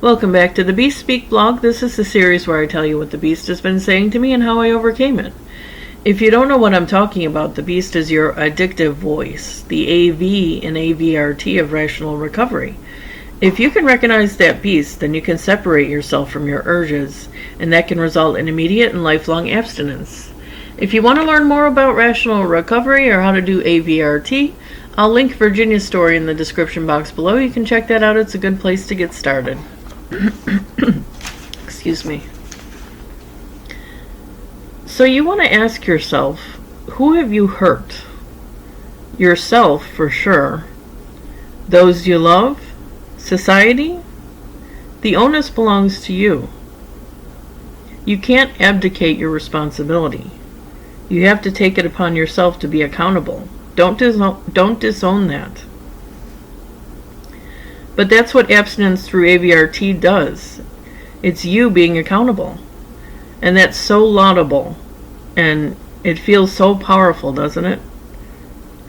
Welcome back to the Beast Speak blog. This is the series where I tell you what the Beast has been saying to me and how I overcame it. If you don't know what I'm talking about, the Beast is your addictive voice, the AV and AVRT of rational recovery. If you can recognize that beast, then you can separate yourself from your urges, and that can result in immediate and lifelong abstinence. If you want to learn more about rational recovery or how to do AVRT, I'll link Virginia's story in the description box below. You can check that out. It's a good place to get started. Excuse me. So you want to ask yourself, who have you hurt? Yourself, for sure. Those you love? Society? The onus belongs to you. You can't abdicate your responsibility. You have to take it upon yourself to be accountable. Don't disown that. But that's what abstinence through AVRT does. It's you being accountable. And that's so laudable. And it feels so powerful, doesn't it?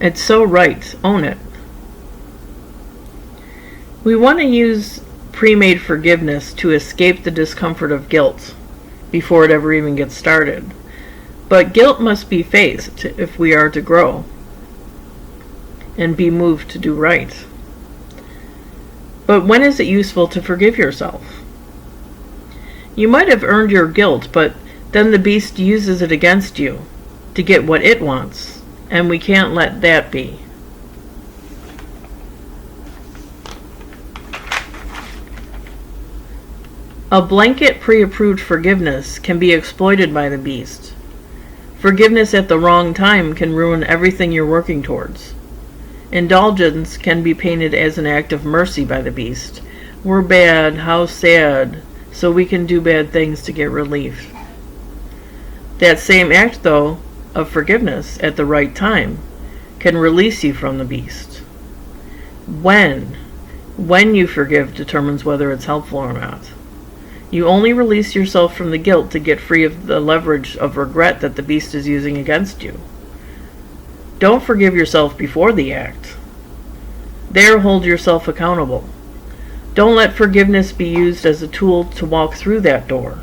It's so right. Own it. We want to use pre-made forgiveness to escape the discomfort of guilt before it ever even gets started. But guilt must be faced if we are to grow and be moved to do right. But when is it useful to forgive yourself? You might have earned your guilt, but then the beast uses it against you to get what it wants, and we can't let that be. A blanket pre-approved forgiveness can be exploited by the beast. Forgiveness at the wrong time can ruin everything you're working towards. Indulgence can be painted as an act of mercy by the beast. We're bad, how sad, so we can do bad things to get relief. That same act, though, of forgiveness at the right time can release you from the beast. When you forgive determines whether it's helpful or not. You only release yourself from the guilt to get free of the leverage of regret that the beast is using against you. Don't forgive yourself before the act. There, hold yourself accountable. Don't let forgiveness be used as a tool to walk through that door.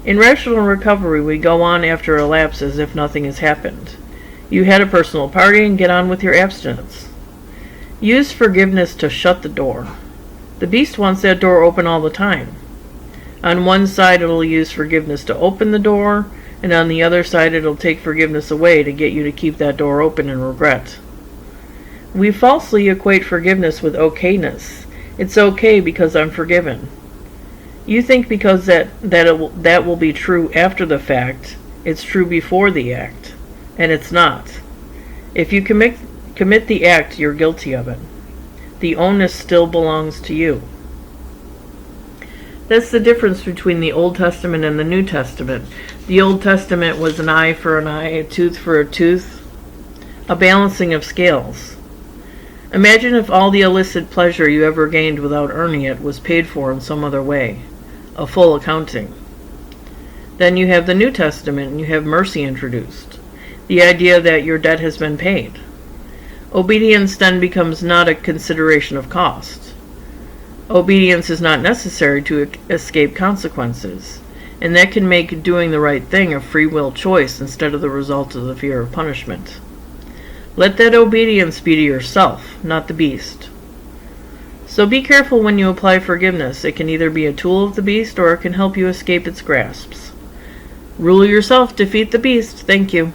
In rational recovery, we go on after a lapse as if nothing has happened. You had a personal party and get on with your abstinence. Use forgiveness to shut the door. The beast wants that door open all the time. On one side, it'll use forgiveness to open the door, and on the other side, it'll take forgiveness away to get you to keep that door open in regret. We falsely equate forgiveness with okayness. It's okay because I'm forgiven. You think because that will be true after the fact, it's true before the act, and it's not. If you commit the act, you're guilty of it. The onus still belongs to you. That's the difference between the Old Testament and the New Testament. The Old Testament was an eye for an eye, a tooth for a tooth, a balancing of scales. Imagine if all the illicit pleasure you ever gained without earning it was paid for in some other way, a full accounting. Then you have the New Testament and you have mercy introduced, the idea that your debt has been paid. Obedience then becomes not a consideration of cost. Obedience is not necessary to escape consequences, and that can make doing the right thing a free will choice instead of the result of the fear of punishment. Let that obedience be to yourself, not the beast. So be careful when you apply forgiveness. It can either be a tool of the beast or it can help you escape its grasps. Rule yourself, defeat the beast. Thank you.